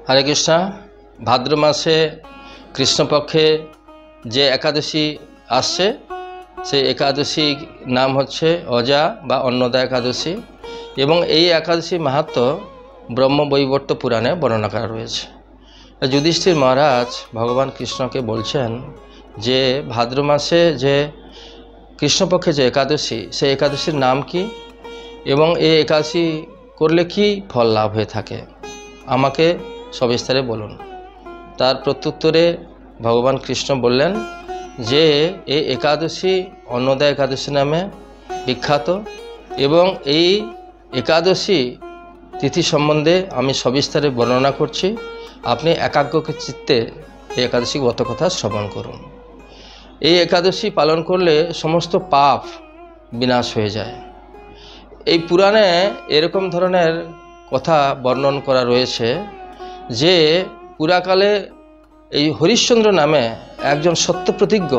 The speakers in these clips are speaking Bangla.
हरे कृष्णा। भाद्र मासे कृष्णपक्षे जे एकादशी आसছে সেই एकादशी नाम হচ্ছে অজা বা অন্নদা एकादशी এবং এই एकादशी মাহাত্ম্য ব্রহ্মবৈবর্ত পুরাণে বর্ণনা করা রয়েছে। যুধিষ্ঠির মহারাজ ভগবান কৃষ্ণকে বলছেন যে ভাদ্র মাসে যে কৃষ্ণপক্ষে যে একাদশী সেই একাদশীর নাম কি এবং এই একাদশী করলে কি ফল লাভ হয়ে থাকে আমাকে সবিস্তারে বলুন। তার প্রত্যুত্তরে ভগবান কৃষ্ণ বললেন যে এই একাদশী অন্নদা একাদশী নামে বিখ্যাত এবং এই একাদশী তিথি সম্বন্ধে আমি সবিস্তারে বর্ণনা করছি। আপনি একাগ্র চিত্তে এই একাদশী ব্রত কথা শ্রবণ করুন। এই একাদশী পালন করলে সমস্ত পাপ বিনাশ হয়ে যায়। এই পুরাণে এরকম ধরনের কথা বর্ণন করা রয়েছে যে পুরাকালে এই হরিশ্চন্দ্র নামে একজন সত্যপ্রতিজ্ঞ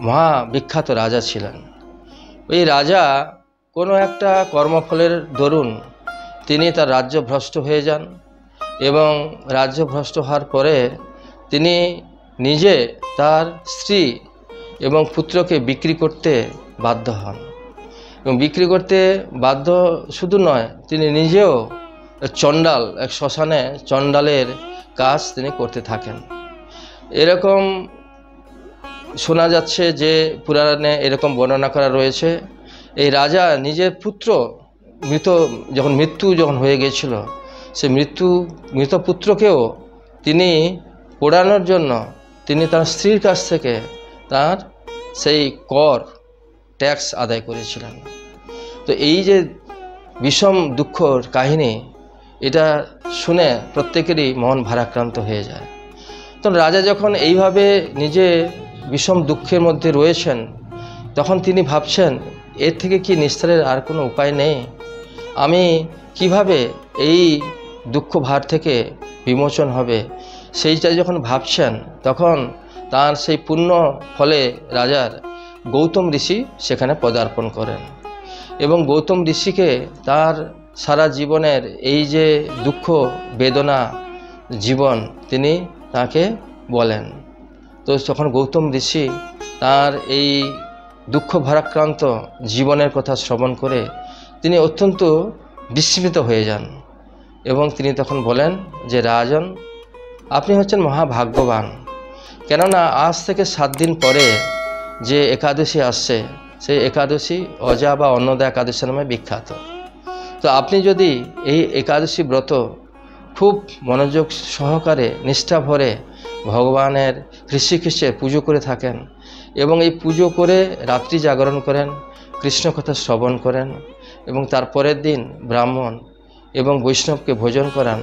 মহা বিখ্যাত রাজা ছিলেন। এই রাজা কোনো একটা কর্মফলের দরুন তিনি তার রাজ্য ভ্রষ্ট হয়ে যান এবং রাজ্য ভ্রষ্ট হওয়ার পরে তিনি নিজে তার স্ত্রী এবং পুত্রকে বিক্রি করতে বাধ্য হন এবং বিক্রি করতে বাধ্য শুধু নয়, তিনি নিজেও চণ্ডাল এক শ্মশানে চণ্ডালের কাজ তিনি করতে থাকেন। এরকম শোনা যাচ্ছে যে পুরাণে এরকম বর্ণনা করা রয়েছে এই রাজা নিজের পুত্র মৃত্যু যখন হয়ে গিয়েছিল সে মৃত পুত্রকেও তিনি পোড়ানোর জন্য তিনি তার স্ত্রীর কাছ থেকে তার সেই কর ট্যাক্স আদায় করেছিলেন। তো এই যে বিষম দুঃখর কাহিনী এটা শুনে প্রত্যেকেরই মন ভারাক্রান্ত হয়ে যায়। তো রাজা যখন এইভাবে নিজে বিষম দুঃখের মধ্যে রয়েছেন তখন তিনি ভাবছেন এর থেকে কি নিস্তারের আর কোনো উপায় নেই, আমি কিভাবে এই দুঃখ ভার থেকে বিমোচন হবে সেইটা যখন ভাবছেন তখন তার সেই পুণ্য ফলে রাজার গৌতম ঋষি সেখানে পদার্পণ করেন এবং গৌতম ঋষিকে তার সারা জীবনের এই যে দুঃখ বেদনা জীবন তিনি তাকে বলেন। তো তখন গৌতম ঋষি তার এই দুঃখ ভারাক্রান্ত জীবনের কথা শ্রবণ করে তিনি অত্যন্ত বিস্মিত হয়ে যান এবং তিনি তখন বলেন যে রাজন, আপনি হচ্ছেন মহাভাগ্যবান, কেননা আজ থেকে 7 দিন পরে যে একাদশী আসছে সেই একাদশী অজা বা অন্নদা একাদশী নামে বিখ্যাত। তো আপনি যদি এই একাদশী ব্রত খুব মনোযোগ সহকারে নিষ্ঠা ভরে ভগবানের ঋষিকেশের পুজো করে থাকেন এবং এই পুজো করে রাত্রি জাগরণ করেন, কৃষ্ণ কথা শ্রবণ করেন এবং তারপরের দিন ব্রাহ্মণ এবং বৈষ্ণবকে ভোজন করান,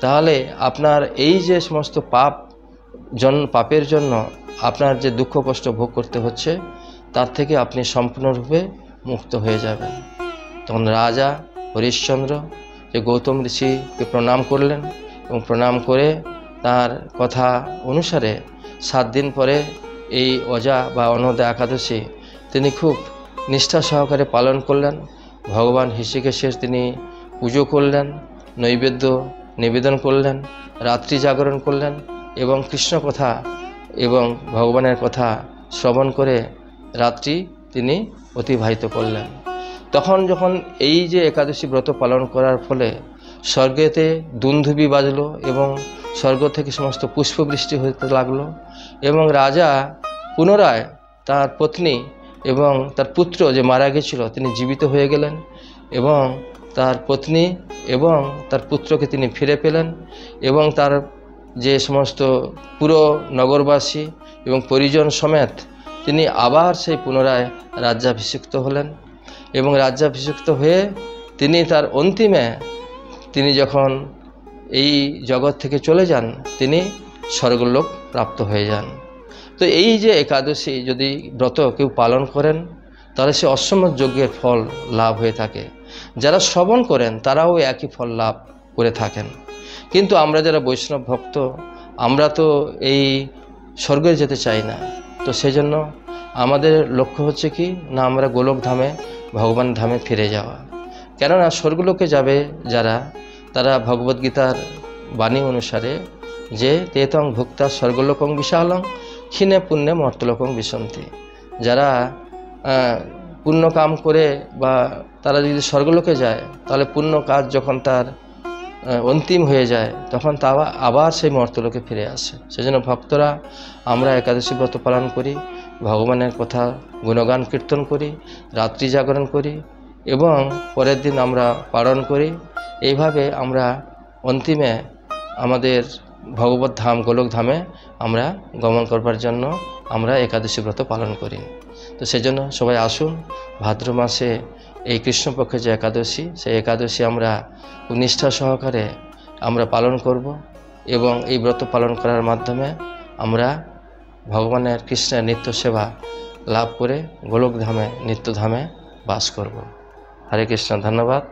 তাহলে আপনার এই যে সমস্ত পাপের জন্য আপনার যে দুঃখ কষ্ট ভোগ করতে হচ্ছে তার থেকে আপনি সম্পূর্ণরূপে মুক্ত হয়ে যাবেন। তখন রাজা হরিশ্চন্দ্র যে গৌতম ঋষিকে প্রণাম করলেন এবং প্রণাম করে তার কথা অনুসারে 7 দিন পরে এই অজা বা অন্নদা একাদশী তিনি খুব নিষ্ঠা সহকারে পালন করলেন। ভগবান ঋষিকেশের তিনি পুজো করলেন, নৈবেদ্য নিবেদন করলেন, রাত্রি জাগরণ করলেন এবং কৃষ্ণ কথা এবং ভগবানের কথা শ্রবণ করে রাত্রি তিনি অতিবাহিত করলেন। তখন যখন এই যে একাদশী ব্রত পালন করার ফলে স্বর্গেতে দুন্দুভি বাজলো এবং স্বর্গ থেকে সমস্ত পুষ্পবৃষ্টি হতে লাগলো এবং রাজা পুনরায় তার পত্নী এবং তার পুত্র যে মারা গেছিল তিনি জীবিত হয়ে গেলেন এবং তার পত্নী এবং তার পুত্রকে তিনি ফিরে পেলেন এবং তার যে সমস্ত পুরো নগরবাসী এবং পরিজন সমেত তিনি আবার সেই পুনরায় রাজ্যাভিষিক্ত হলেন এবং রাজ্যাভিষিক্ত হয়ে তিনি তার অন্তিমে তিনি যখন এই জগৎ থেকে চলে যান তিনি স্বর্গলোক প্রাপ্ত হয়ে যান। তো এই যে একাদশী যদি ব্রত কেউ পালন করেন তাহলে সে অশ্বমেধ যজ্ঞের ফল লাভ হয়ে থাকে। যারা শ্রবণ করেন তারাও একই ফল লাভ করে থাকেন। কিন্তু আমরা যারা বৈষ্ণব ভক্ত আমরা তো এই স্বর্গে যেতে চাই না, তো সেজন্য আমাদের লক্ষ্য হচ্ছে কি না আমরা গোলক ধামে ভগবান ধামে ফিরে যাওয়া। কেননা স্বর্গলোকে যাবে যারা তারা ভগবদ্গীতার বাণী অনুসারে যে তেতং ভুক্তা স্বর্গলোকং বিশালং ক্ষীণে পুণ্যে মর্তলোকং বিশন্তি। যারা পুণ্য কাম করে বা তারা যদি স্বর্গলোকে যায়, তাহলে পুণ্য কাজ যখন তার অন্তিম হয়ে যায় তখন তা আবার সেই মর্তলোকে ফিরে আসে। সেজন্য ভক্তরা আমরা একাদশী ব্রত পালন করি, ভগবানের কথা গুণগান কীর্তন করি, রাত্রি জাগরণ করি এবং পরের দিন আমরা পালন করি। এইভাবে আমরা অন্তিমে আমাদের ভগবত ধাম গোলক ধামে আমরা গমন করবার জন্য আমরা একাদশী ব্রত পালন করি। তো সেজন্য সবাই আসুন, ভাদ্র মাসে এই কৃষ্ণপক্ষে যে একাদশী, সেই একাদশী আমরা নিষ্ঠা সহকারে আমরা পালন করব এবং এই ব্রত পালন করার মাধ্যমে আমরা ভগবানের কৃষ্ণের নিত্য সেবা লাভ করে গোলকধামে নিত্যধামে বাস করব। হরে কৃষ্ণ, ধন্যবাদ।